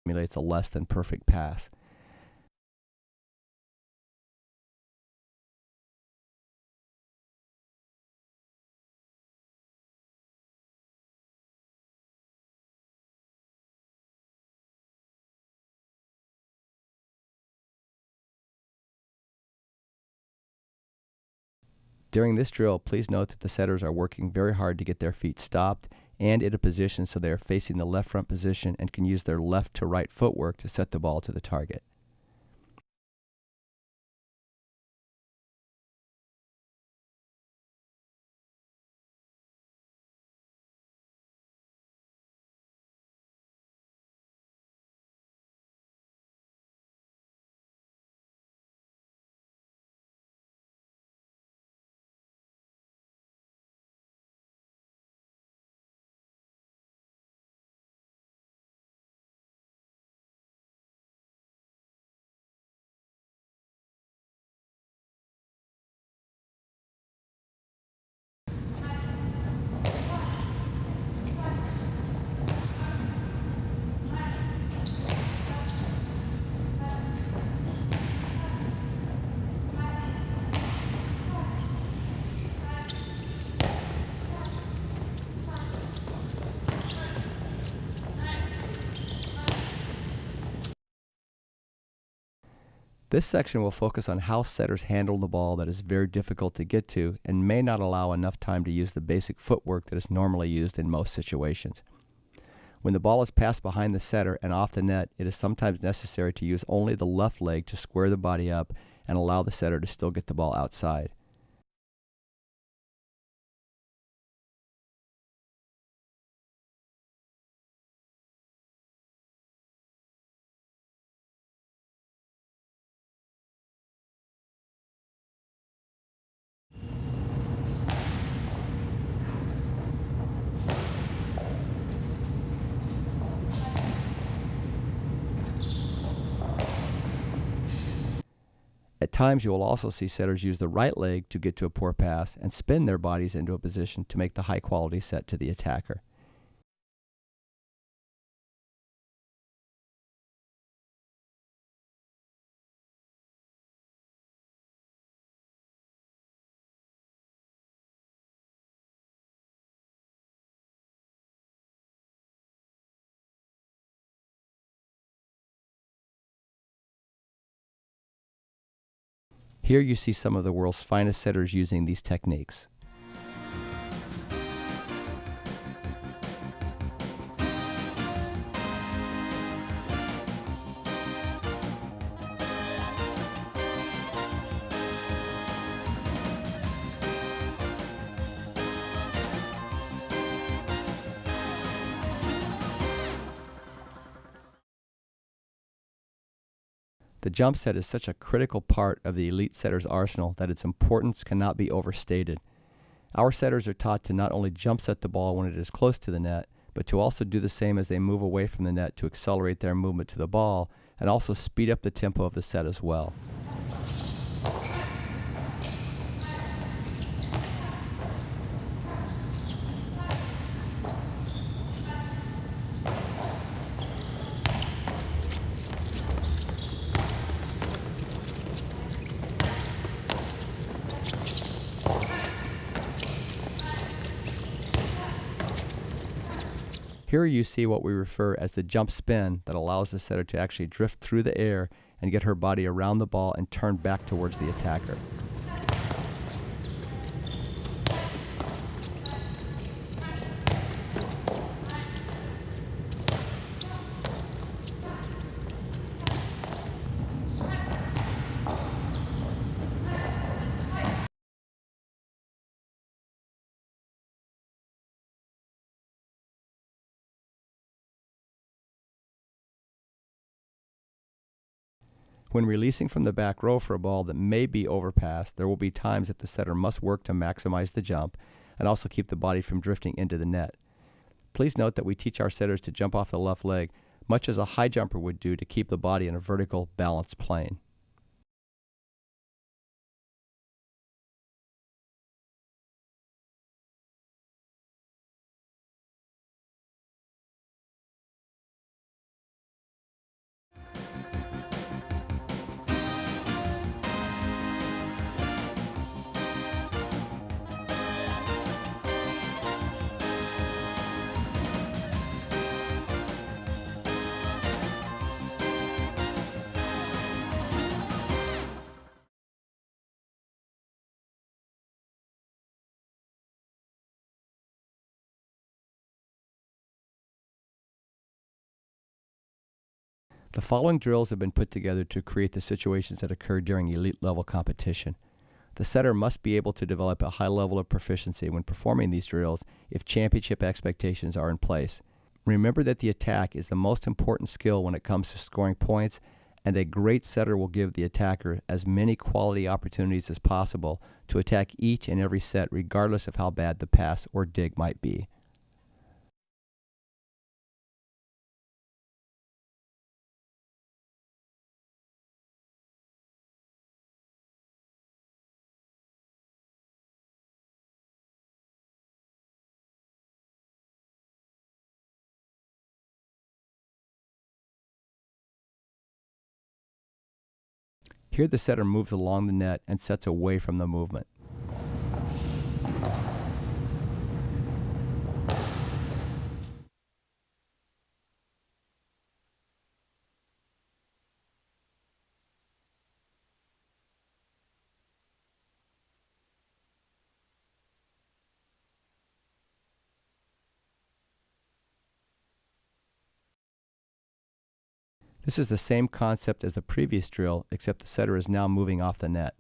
simulates a less than perfect pass. During this drill, please note that the setters are working very hard to get their feet stopped and in a position so they are facing the left front position and can use their left to right footwork to set the ball to the target. This section will focus on how setters handle the ball that is very difficult to get to and may not allow enough time to use the basic footwork that is normally used in most situations. When the ball is passed behind the setter and off the net, it is sometimes necessary to use only the left leg to square the body up and allow the setter to still get the ball outside. At times, you will also see setters use the right leg to get to a poor pass and spin their bodies into a position to make the high-quality set to the attacker. Here you see some of the world's finest setters using these techniques. The jump set is such a critical part of the elite setter's arsenal that its importance cannot be overstated. Our setters are taught to not only jump set the ball when it is close to the net, but to also do the same as they move away from the net to accelerate their movement to the ball and also speed up the tempo of the set as well. Here you see what we refer as the jump spin that allows the setter to actually drift through the air and get her body around the ball and turn back towards the attacker. When releasing from the back row for a ball that may be overpassed, there will be times that the setter must work to maximize the jump and also keep the body from drifting into the net. Please note that we teach our setters to jump off the left leg, much as a high jumper would do to keep the body in a vertical, balanced plane. The following drills have been put together to create the situations that occur during elite level competition. The setter must be able to develop a high level of proficiency when performing these drills if championship expectations are in place. Remember that the attack is the most important skill when it comes to scoring points, and a great setter will give the attacker as many quality opportunities as possible to attack each and every set regardless of how bad the pass or dig might be. Here the setter moves along the net and sets away from the movement. This is the same concept as the previous drill, except the setter is now moving off the net.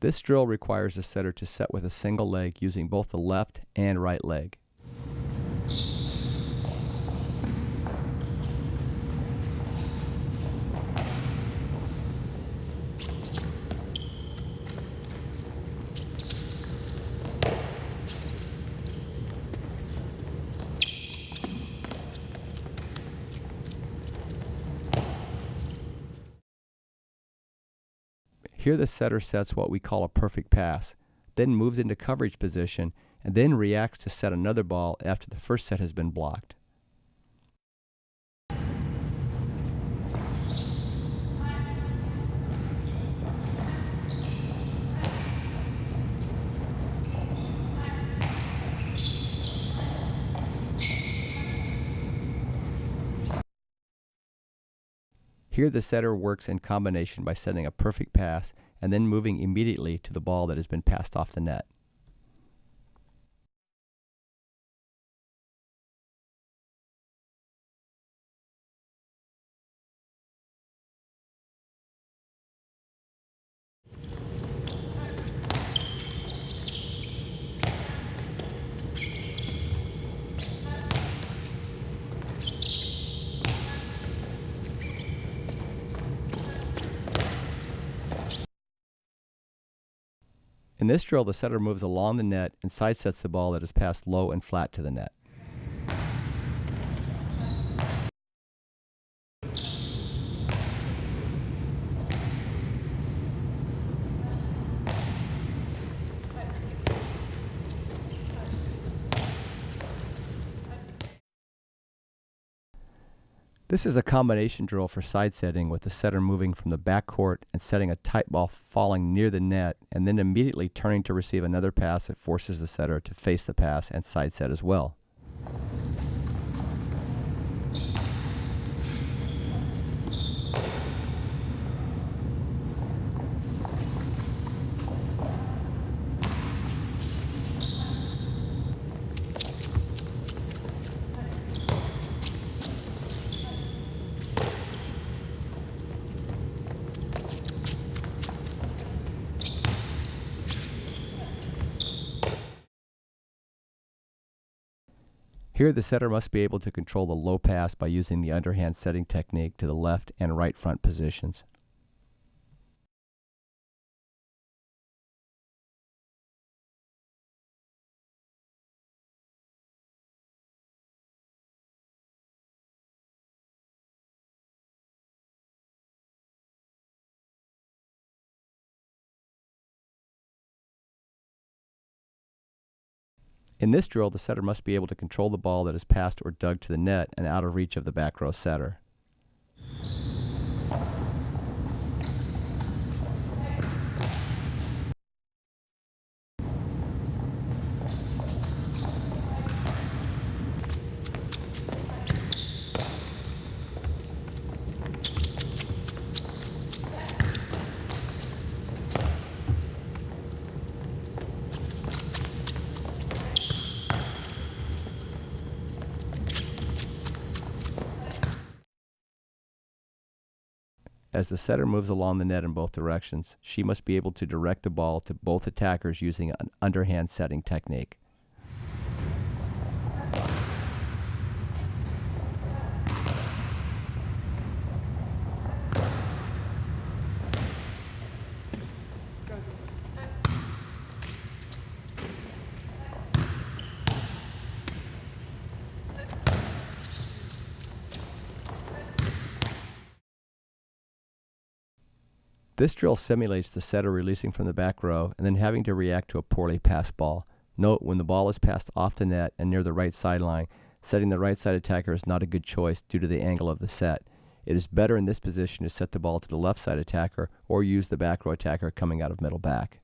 This drill requires the setter to set with a single leg using both the left and right leg. Here the setter sets what we call a perfect pass, then moves into coverage position, and then reacts to set another ball after the first set has been blocked. Here the setter works in combination by setting a perfect pass and then moving immediately to the ball that has been passed off the net. In this drill, the setter moves along the net and side sets the ball that is passed low and flat to the net. This is a combination drill for side setting with the setter moving from the backcourt and setting a tight ball falling near the net and then immediately turning to receive another pass that forces the setter to face the pass and side set as well. Here the setter must be able to control the low pass by using the underhand setting technique to the left and right front positions. In this drill, the setter must be able to control the ball that is passed or dug to the net and out of reach of the back row setter. As the setter moves along the net in both directions, she must be able to direct the ball to both attackers using an underhand setting technique. This drill simulates the setter releasing from the back row and then having to react to a poorly passed ball. Note, when the ball is passed off the net and near the right sideline, setting the right side attacker is not a good choice due to the angle of the set. It is better in this position to set the ball to the left side attacker or use the back row attacker coming out of middle back.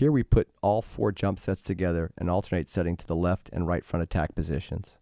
Here we put all 4 jump sets together and alternate setting to the left and right front attack positions.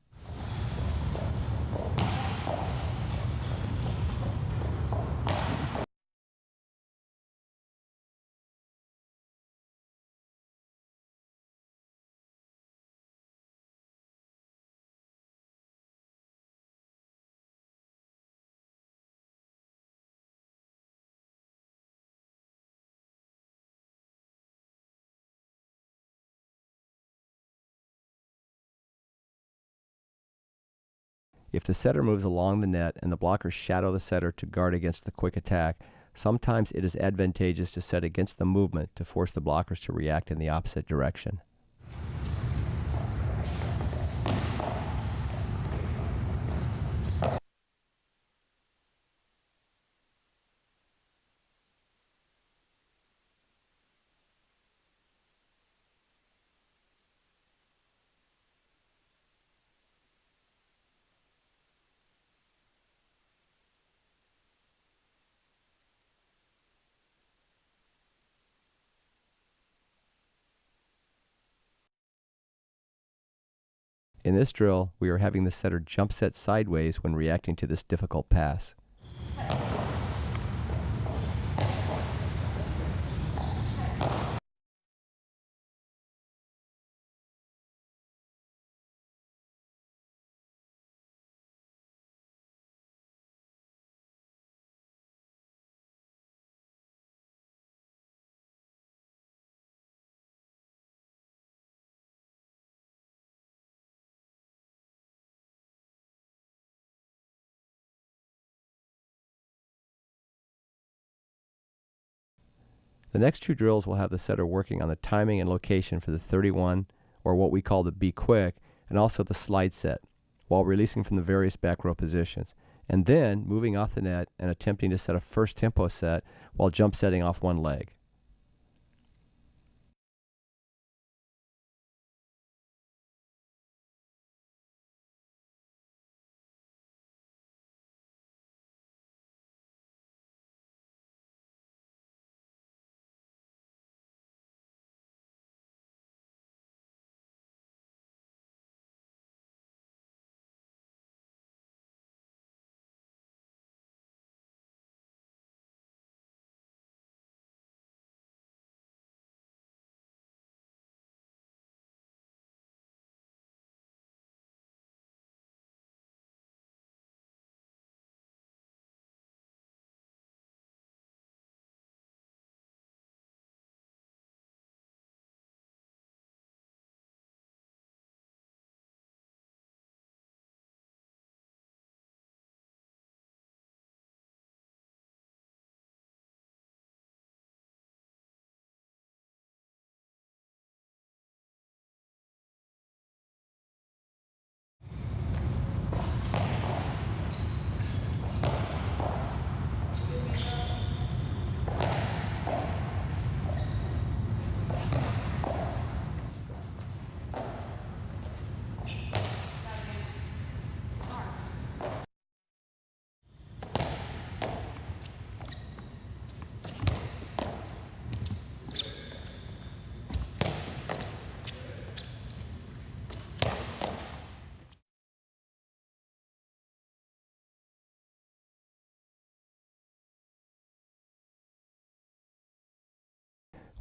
If the setter moves along the net and the blockers shadow the setter to guard against the quick attack, sometimes it is advantageous to set against the movement to force the blockers to react in the opposite direction. In this drill, we are having the setter jump set sideways when reacting to this difficult pass. The next 2 drills will have the setter working on the timing and location for the 31, or what we call the be quick, and also the slide set, while releasing from the various back row positions, and then moving off the net and attempting to set a first tempo set while jump setting off one leg.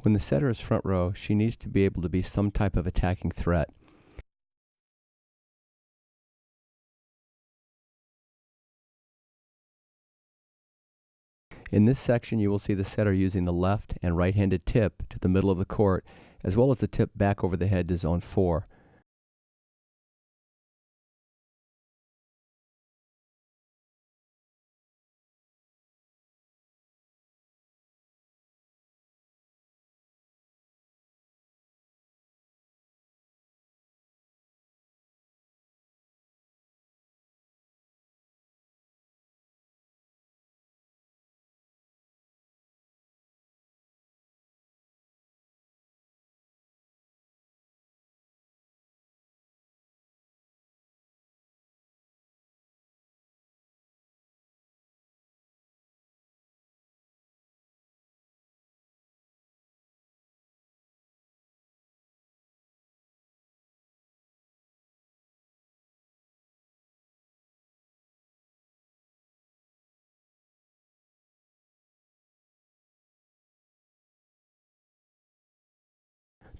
When the setter is front row, she needs to be able to be some type of attacking threat. In this section, you will see the setter using the left and right-handed tip to the middle of the court, as well as the tip back over the head to zone 4.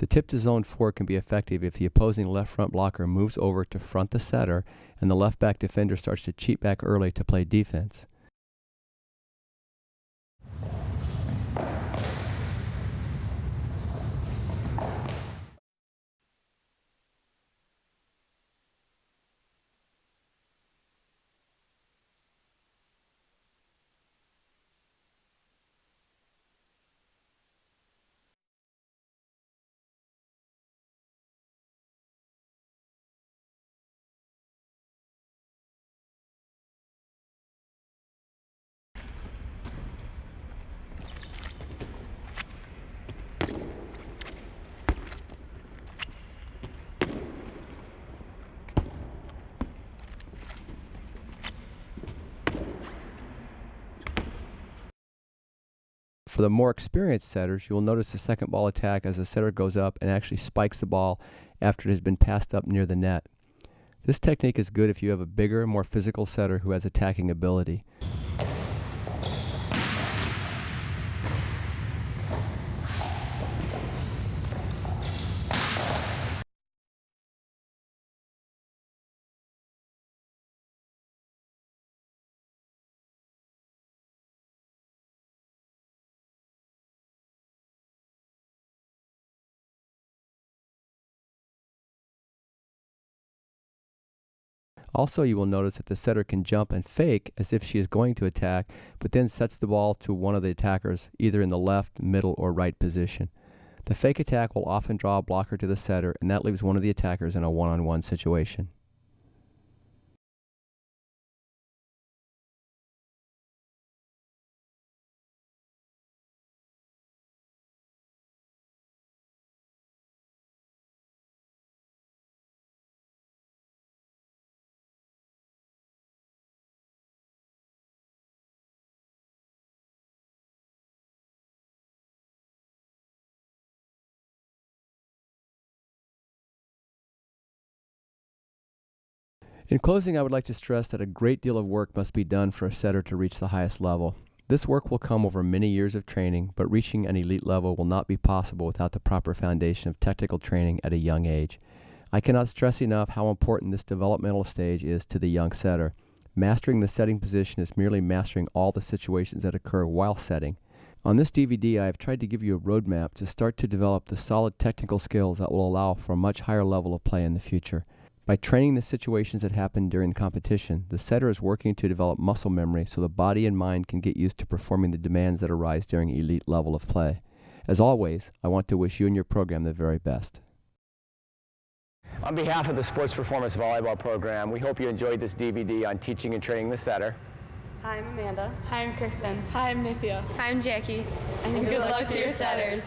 The tip to zone 4 can be effective if the opposing left front blocker moves over to front the setter and the left back defender starts to cheat back early to play defense. For the more experienced setters, you will notice the second ball attack as the setter goes up and actually spikes the ball after it has been passed up near the net. This technique is good if you have a bigger, more physical setter who has attacking ability. Also, you will notice that the setter can jump and fake as if she is going to attack, but then sets the ball to one of the attackers, either in the left, middle, or right position. The fake attack will often draw a blocker to the setter, and that leaves one of the attackers in a one-on-one situation. In closing, I would like to stress that a great deal of work must be done for a setter to reach the highest level. This work will come over many years of training, but reaching an elite level will not be possible without the proper foundation of technical training at a young age. I cannot stress enough how important this developmental stage is to the young setter. Mastering the setting position is merely mastering all the situations that occur while setting. On this DVD, I have tried to give you a roadmap to start to develop the solid technical skills that will allow for a much higher level of play in the future. By training the situations that happen during the competition, the setter is working to develop muscle memory so the body and mind can get used to performing the demands that arise during elite level of play. As always, I want to wish you and your program the very best. On behalf of the Sports Performance Volleyball Program, we hope you enjoyed this DVD on teaching and training the setter. Hi, I'm Amanda. Hi, I'm Kristen. Hi, I'm Nithya. Hi, I'm Jackie. And good luck to your setters.